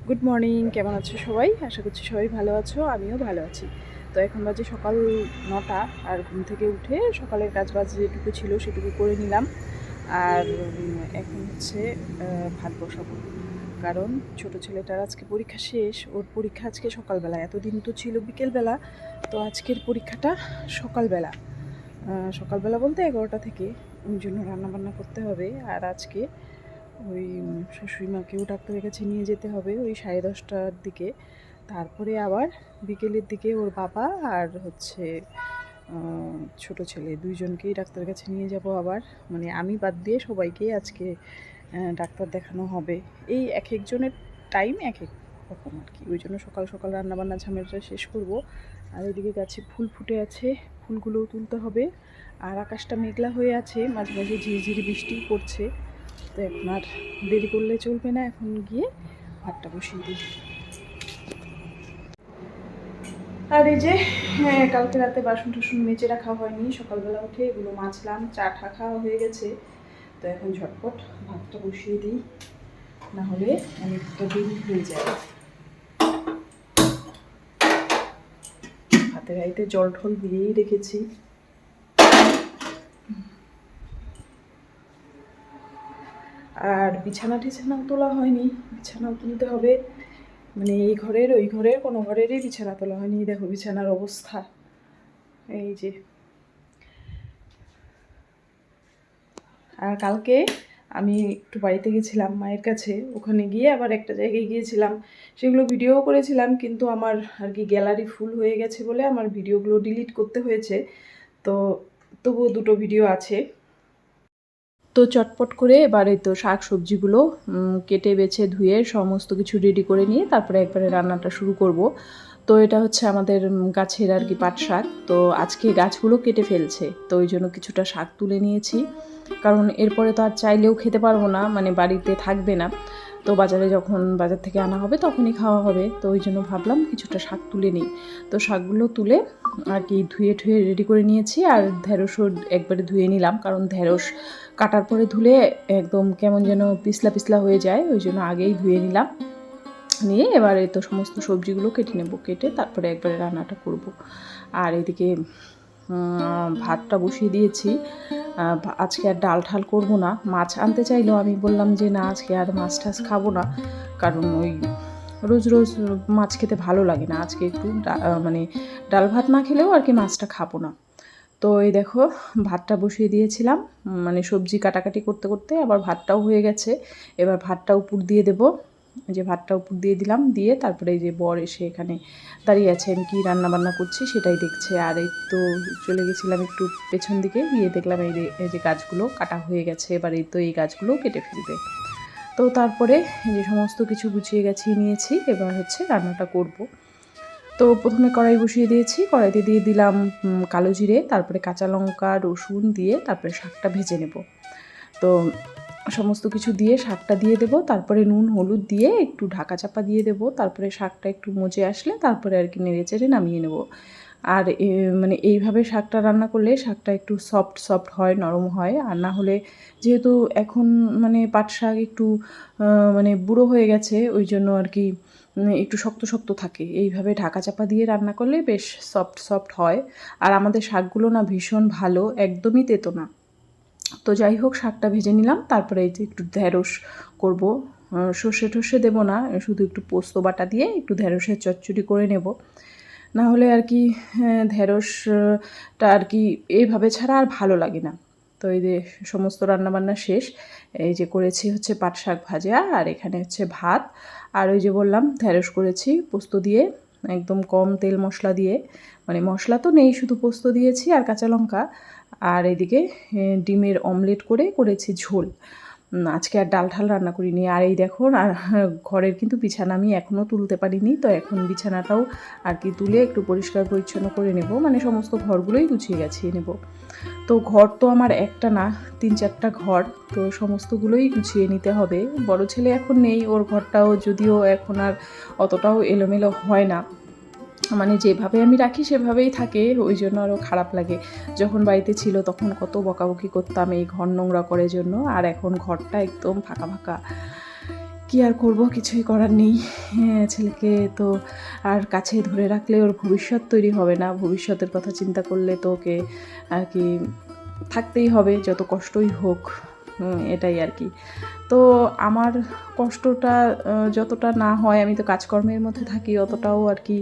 Good morning, কেমন আছো সবাই? আশা করছি সবাই ভালো আছো, আমিও ভালো আছি। তো এখন বাজে সকাল 9টা। আর ঘুম থেকে উঠে সকালের কাজবাজ যেটুকু ছিল সেটুকু করে নিলাম। আর এখন হচ্ছে ভাত বসাবো, কারণ ছোট ছেলেটার আজকে পরীক্ষা শেষ। ওর পরীক্ষা আজকে সকালবেলা, এতদিন তো ছিল বিকেলবেলা, তো আজকের পরীক্ষাটা সকালবেলা। সকালবেলা বলতে 11টা থেকে, ওই জন্য রান্নাবান্না করতে হবে। আর আজকে ওই শাশুড়ি মাকেও ডাক্তারের কাছে নিয়ে যেতে হবে ওই 10:30টার দিকে। তারপরে আবার বিকেলের দিকে ওর বাবা আর হচ্ছে ছোট ছেলে দুইজনকেই ডাক্তারের কাছে নিয়ে যাব আবার। মানে আমি বাদ দিয়ে সবাইকেই আজকে ডাক্তার দেখানো হবে। এই এক একজনের টাইম এক এক রকম আর কি, ওই জন্য সকাল সকাল রান্নাবান্না ঝামেলাটা শেষ করব। আর এদিকে গাছে ফুল ফুটে আছে, ফুলগুলোও তুলতে হবে। আর আকাশটা মেঘলা হয়ে আছে, মাঝে মাঝে ঝিরিঝিরি বৃষ্টিও পড়ছে। তো এখন আর দেরি করলে চলবে না, এখন গিয়ে ভাতটা বসিয়ে দিই। আর এই যে, হ্যাঁ, কালকে রাতে বাসন টাসন মেজে রাখা হয়নি, সকালবেলা উঠে এগুলো মাজলাম, চা ঠা খাওয়া হয়ে গেছে। তো এখন ঝটপট ভাতটা বসিয়ে দিই, না হলে অনেকটা দেরি হয়ে যায়। ভাতের হাঁড়িতে জল ঢল দিয়েই রেখেছি। আর বিছানা টিছানাও তোলা হয়নি, বিছানাও তুলতে হবে। মানে এই ঘরের ওই ঘরের কোনো ঘরেরই বিছানা তোলা হয়নি। দেখো বিছানার অবস্থা, এই যে। আর কালকে আমি একটু বাড়িতে গেছিলাম মায়ের কাছে, ওখানে গিয়ে আবার একটা জায়গায় গিয়েছিলাম, সেগুলো ভিডিও করেছিলাম, কিন্তু আমার আর কি গ্যালারি ফুল হয়ে গেছে বলে আমার ভিডিওগুলো ডিলিট করতে হয়েছে। তো তবুও দুটো ভিডিও আছে। তো চটপট করে এবার এই তো শাক সবজিগুলো কেটে বেছে ধুয়ে সমস্ত কিছু রেডি করে নিয়ে তারপরে একবারে রান্নাটা শুরু করব। তো এটা হচ্ছে আমাদের গাছের আর কি পাট শাক। তো আজকে গাছগুলো কেটে ফেলছে, তো ওই জন্য কিছুটা শাক তুলে নিয়েছি, কারণ এরপরে তো আর চাইলেও খেতে পারবো না, মানে বাড়িতে থাকবে না। তো বাজার থেকে আনা হবে তখনই খাওয়া হবে, তো ওই জন্য ভাবলাম কিছুটা শাক তুলে নিই। তো শাকগুলো তুলে আর কি ধুয়ে ঠুয়ে রেডি করে নিয়েছি। আর ঢেঁড়সও একবারে ধুয়ে নিলাম, কারণ ঢেঁড়স কাটার পরে ধুলে একদম কেমন যেন পিছলা পিছলা হয়ে যায়, ওই জন্য আগেই ধুয়ে নিলাম। নিয়ে এবারে তো সমস্ত সবজিগুলো কেটে নেব, কেটে তারপরে একবারে রান্নাটা করব। আর এদিকে ভাতটা বসিয়ে দিয়েছি। আজকে আর ডাল ঠাল করবো না। মাছ আনতে চাইলো, আমি বললাম যে না, আজকে আর মাছ টাছ খাবো না, কারণ ওই রোজ রোজ মাছ খেতে ভালো লাগে না। আজকে একটু মানে ডাল ভাত না খেলেও আর কি মাছটা খাবো না। তো এই দেখো ভাতটা বসিয়ে দিয়েছিলাম, মানে সবজি কাটাকাটি করতে করতে আবার ভাতটাও হয়ে গেছে। এবার ভাতটা উপর দিয়ে দেবো, যে ভাতটা উপর দিয়ে দিলাম, দিয়ে তারপরে এই যে বর এসে এখানে দাঁড়িয়ে আছে, আমি কি রান্না বান্না করছি সেটাই দেখছে। আর এই তো চলে গেছিলাম একটু পেছন দিকে, গিয়ে দেখলাম এই যে গাছগুলো কাটা হয়ে গেছে, এবার এই তো এই গাছগুলো কেটে ফেলবে। তো তারপরে যে সমস্ত কিছু গুছিয়ে গাছিয়ে নিয়েছি, এবার হচ্ছে রান্নাটা করব। তো প্রথমে কড়াই বসিয়ে দিয়েছি, কড়াইতে দিয়ে দিলাম কালো জিরে, তারপরে কাঁচা লঙ্কা রসুন দিয়ে তারপরে শাকটা ভেজে নেব। তো সমস্ত কিছু দিয়ে শাকটা দিয়ে দেব, তারপরে নুন হলুদ দিয়ে একটু ঢাকা চাপা দিয়ে দেব, তারপরে শাকটা একটু মজে আসলে তারপরে আর কি নেড়ে চেড়ে নামিয়ে নেব। আর মানে এইভাবে শাকটা রান্না করলে শাকটা একটু সফট সফট হয়, নরম হয়। আর না হলে যেহেতু এখন মানে পাট শাক একটু মানে বুড়ো হয়ে গেছে, ওই জন্য আর কি একটু শক্ত শক্ত থাকে। এইভাবে ঢাকা চাপা দিয়ে রান্না করলে বেশ সফট সফট হয়। আর আমাদের শাকগুলো না ভীষণ ভালো, একদমই তেতো না। তো যাই হোক, শাকটা ভেজে নিলাম, তারপরে এই যে একটু ঢেঁড়স করব। সর্ষে টর্ষে দেবো না, শুধু একটু পোস্ত বাটা দিয়ে একটু ঢেঁড়সের চচ্চড়ি করে নেব। না হলে আর কি ঢেঁড়সটা আর কি এইভাবে ছাড়া আর ভালো লাগে না। তো এই যে সমস্ত রান্নাবান্না শেষ, এই যে করেছি হচ্ছে পাট শাক ভাজা, আর এখানে হচ্ছে ভাত। আর ওই যে বললাম ঢেঁড়স করেছি পোস্ত দিয়ে, একদম কম তেল মশলা দিয়ে, মানে মশলা তো নেই, শুধু পোস্ত দিয়েছি আর কাঁচা লঙ্কা। আর এদিকে ডিমের অমলেট করেছি ঝোল। আজকে আর ডাল ঠাল রান্না করিনি। আর এই দেখো, আর ঘরের কিন্তু বিছানা আমি এখনও তুলতে পারিনি, তো এখন বিছানাটাও আর কি তুলে একটু পরিষ্কার পরিচ্ছন্ন করে নেব, মানে সমস্ত ঘরগুলোই গুছিয়ে গাছিয়ে নেব। তো ঘর তো আমার একটা না, 3-4টা ঘর, তো সমস্তগুলোই গুছিয়ে নিতে হবে। বড় ছেলে এখন নেই, ওর ঘরটাও যদিও এখন আর অতটাও এলোমেলো হয় না, মানে যেভাবে আমি রাখি সেভাবেই থাকে, ওই জন্য আরও খারাপ লাগে। যখন বাড়িতে ছিল তখন কত বকাবকি করতাম এই ঘর নোংরা করার জন্য, আর এখন ঘরটা একদম ফাঁকা ফাঁকা। কি আর করব, কিছুই করার নেই। হ্যাঁ, ছেলেকে তো আর কাছে ধরে রাখলে ওর ভবিষ্যৎ তৈরি হবে না। ভবিষ্যতের কথা চিন্তা করলে তো ওকে আর কি থাকতেই হবে, যত কষ্টই হোক। এটাই আর কি। তো আমার কষ্টটা যতটা না হয়, আমি তো কাজকর্মের মধ্যে থাকি, অতটাও আর কি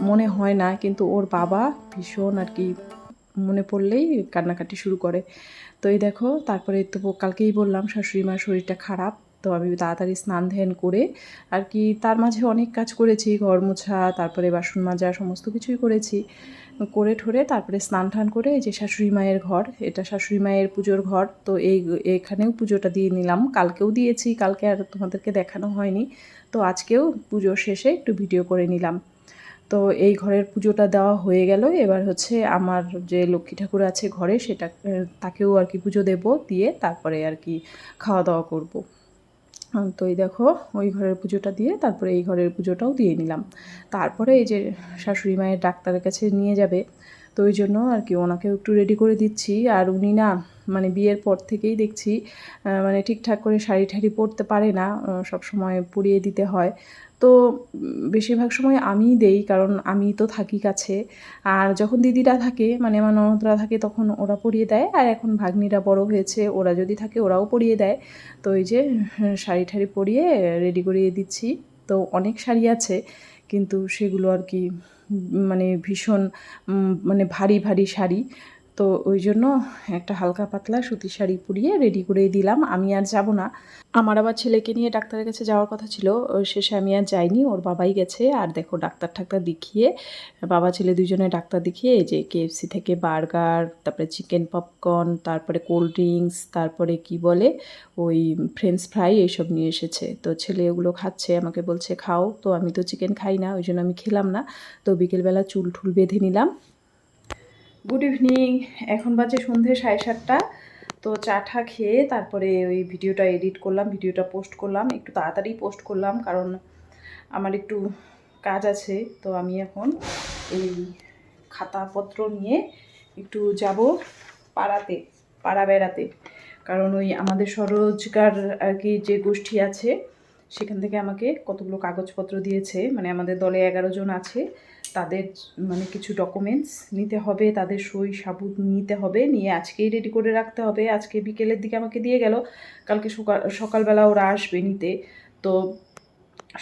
মনে হয় না। কিন্তু ওর বাবা ভীষণ আর কি মনে পড়লেই কান্নাকাটি শুরু করে। তো এই দেখো, তারপরে তো কালকেই বললাম শাশুড়ি মার শরীরটা খারাপ। তো আমি তাড়াতাড়ি স্নান ধ্যান করে আর কি তার মাঝে অনেক কাজ করেছি, ঘর মোছা, তারপরে বাসন মাজা, সমস্ত কিছুই করেছি। করে ঠোরে তারপরে স্নান টান করে এই যে শাশুড়ি মায়ের ঘর, এটা শাশুড়ি মায়ের পুজোর ঘর। তো এখানেও পুজোটা দিয়ে নিলাম, কালকেও দিয়েছি, কালকে আর তোমাদেরকে দেখানো হয়নি। তো আজকেও পুজো শেষে একটু ভিডিও করে নিলাম। তো এই ঘরের পুজোটা দেওয়া হয়ে গেল। এবার হচ্ছে আমার যে লক্ষ্মী ঠাকুর আছে ঘরে, সেটা তাকেও আর কি পুজো দেব, দিয়ে তারপরে আর কি খাওয়া দাওয়া করব। তো এই দেখো, ওই ঘরের পুজোটা দিয়ে তারপরে এই ঘরের পুজোটাও দিয়ে নিলাম। তারপরে এই যে শাশুড়ি মায়ের ডাক্তারের কাছে নিয়ে যাবে, তো ওই জন্য আর কি ওনাকেও একটু রেডি করে দিচ্ছি। আর উনি না মানে বিয়ের পর থেকেই দেখছি মানে ঠিকঠাক করে শাড়ি ঠাড়ি পরতে পারে না, সবসময় পরিয়ে দিতে হয়। তো বেশিরভাগ সময় আমিই দেই, কারণ আমি তো থাকি কাছে। আর যখন দিদিরা থাকে, মানে আমার ননদরা থাকে, তখন ওরা পরিয়ে দেয়। আর এখন ভাগ্নিরা বড় হয়েছে, ওরা যদি থাকে ওরাও পরিয়ে দেয়। তো এই যে শাড়ি ঠাড়ি পরিয়ে রেডি করিয়ে দিচ্ছি। তো অনেক শাড়ি আছে, কিন্তু সেগুলো আর কি মানে ভীষণ মানে ভারী ভারী শাড়ি। তো ওই জন্য একটা হালকা পাতলা সুতির শাড়ি পরিয়ে রেডি করে দিলাম। আমি আর যাব না। আমার আবার ছেলেকে নিয়ে ডাক্তারের কাছে যাওয়ার কথা ছিল, শেষে আমি আর যাইনি, ওর বাবাই গেছে। আর দেখো, ডাক্তার ঠাক্তার দেখিয়ে, বাবা ছেলে দুজনে ডাক্তার দেখিয়ে এই যে KFC থেকে বার্গার, তারপরে চিকেন পপকর্ন, তারপরে কোল্ড ড্রিঙ্কস, তারপরে কি বলে ওই ফ্রেঞ্চ ফ্রাই, এইসব নিয়ে এসেছে। তো ছেলে ওগুলো খাচ্ছে, আমাকে বলছে খাও। তো আমি তো চিকেন খাই না, ওই জন্য আমি খেলাম না। তো বিকেলবেলা চুল ঠুল বেঁধে নিলাম। গুড ইভিনিং, এখন বাজে সন্ধ্যে 7:30। তো চা ঠা খেয়ে তারপরে ওই ভিডিওটা এডিট করলাম, ভিডিওটা পোস্ট করলাম। একটু তাড়াতাড়ি পোস্ট করলাম, কারণ আমার একটু কাজ আছে। তো আমি এখন এই খাতাপত্র নিয়ে একটু যাব পাড়াতে, পাড়া বেড়াতে। কারণ ওই আমাদের স্বরোজগার আর কি যে গোষ্ঠী আছে, সেখান থেকে আমাকে কতগুলো কাগজপত্র দিয়েছে। মানে আমাদের দলে 11 জন আছে, তাদের মানে কিছু ডকুমেন্টস নিতে হবে, তাদের সই সাবুত নিতে হবে, নিয়ে আজকেই রেডি করে রাখতে হবে। আজকে বিকেলের দিকে আমাকে দিয়ে গেল, কালকে সকালবেলা ওরা আসবে নিতে। তো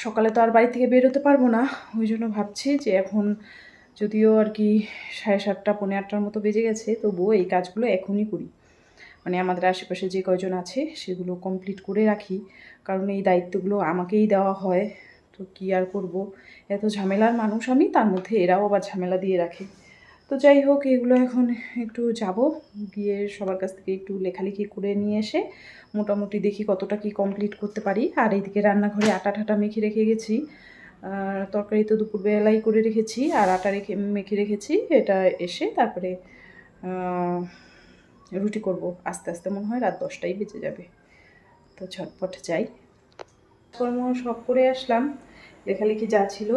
সকালে তো আর বাড়ি থেকে বেরোতে পারবো না, ওই জন্য ভাবছি যে এখন যদিও আর কি 7:30 পৌনে 8টার মতো বেজে গেছে, তবুও এই কাজগুলো এখনই করি। মানে আমাদের আশেপাশে যে কয়জন আছে সেগুলো কমপ্লিট করে রাখি, কারণ এই দায়িত্বগুলো আমাকেই দেওয়া হয়। তো কী আর করব, এত ঝামেলার মানুষ আমি, তার মধ্যে এরাও আবার ঝামেলা দিয়ে রাখে। তো যাই হোক, এগুলো এখন একটু যাব, গিয়ে সবার কাছ থেকে একটু লেখালেখি করে নিয়ে এসে মোটামুটি দেখি কতটা কি কমপ্লিট করতে পারি। আর এইদিকে রান্নাঘরে আটা ঠাটা মেখে রেখে গেছি। তরকারি তো দুপুরবেলাই করে রেখেছি, আর আটা মেখে রেখেছি। এটা এসে তারপরে রুটি করব। আস্তে আস্তে মনে হয় রাত 10টাই বেজে যাবে। তো ঝটপট যাই, কর্ম সব করে আসলাম। লেখালেখি যা ছিল,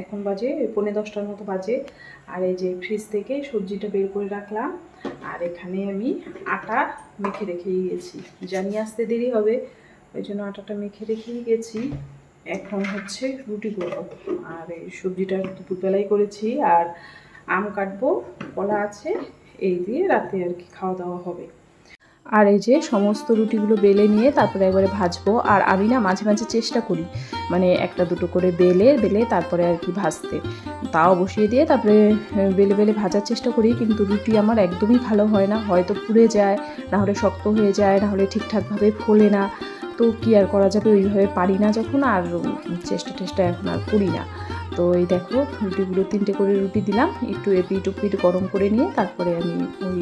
এখন বাজে পৌনে 10টার মতো বাজে। আর এই যে ফ্রিজ থেকে সবজিটা বের করে রাখলাম। আর এখানে আমি আটা মেখে রেখেই গেছি, জানি আসতে দেরি হবে, ওই জন্য আটাটা মেখে রেখেই গেছি। এখন হচ্ছে রুটি করব। আর এই সবজিটা দুপুরবেলাই করেছি। আর আম কাটবো, কলা আছে, এই দিয়ে রাতে আর কি খাওয়া দাওয়া হবে। আর এই যে সমস্ত রুটিগুলো বেলে নিয়ে তারপরে একবারে ভাজবো। আর আমি না মাঝে মাঝে চেষ্টা করি মানে একটা দুটো করে বেলে তারপরে আর কি ভাজতে, তাও বসিয়ে দিয়ে তারপরে বেলে বেলে ভাজার চেষ্টা করি। কিন্তু রুটি আমার একদমই ভালো হয় না, হয়তো পুড়ে যায়, না হলে শক্ত হয়ে যায়, না হলে ঠিকঠাকভাবে ফোলে না। তো কী আর করা যাবে, ওইভাবে পারি না যখন, আর চেষ্টা এখন আর করি না। তো এই দেখো, রুটিগুলো 3টে করে রুটি দিলাম, একটু এপিট ওপিট গরম করে নিয়ে তারপরে আমি ওই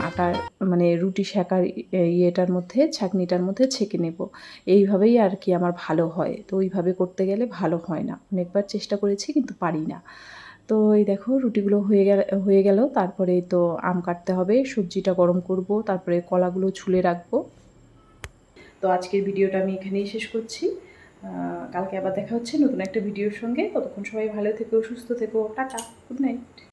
আটার মানে রুটি সেঁকার ইয়েটার মধ্যে, ছাঁকনিটার মধ্যে ছেঁকে নেব। এইভাবেই আর কি আমার ভালো হয়। তো ওইভাবে করতে গেলে ভালো হয় না, অনেকবার চেষ্টা করেছি কিন্তু পারি না। তো এই দেখো, রুটিগুলো হয়ে গেল। তারপরে তো আম কাটতে হবে, সবজিটা গরম করব, তারপরে কলাগুলো ছুলে রাখবো। তো আজকের ভিডিওটা আমি এখানেই শেষ করছি। কালকে আবার দেখা হচ্ছে নতুন একটা ভিডিওর সঙ্গে। ততক্ষণ সবাই ভালো থেকো, সুস্থ থেকো, টাটা, গুড নাইট।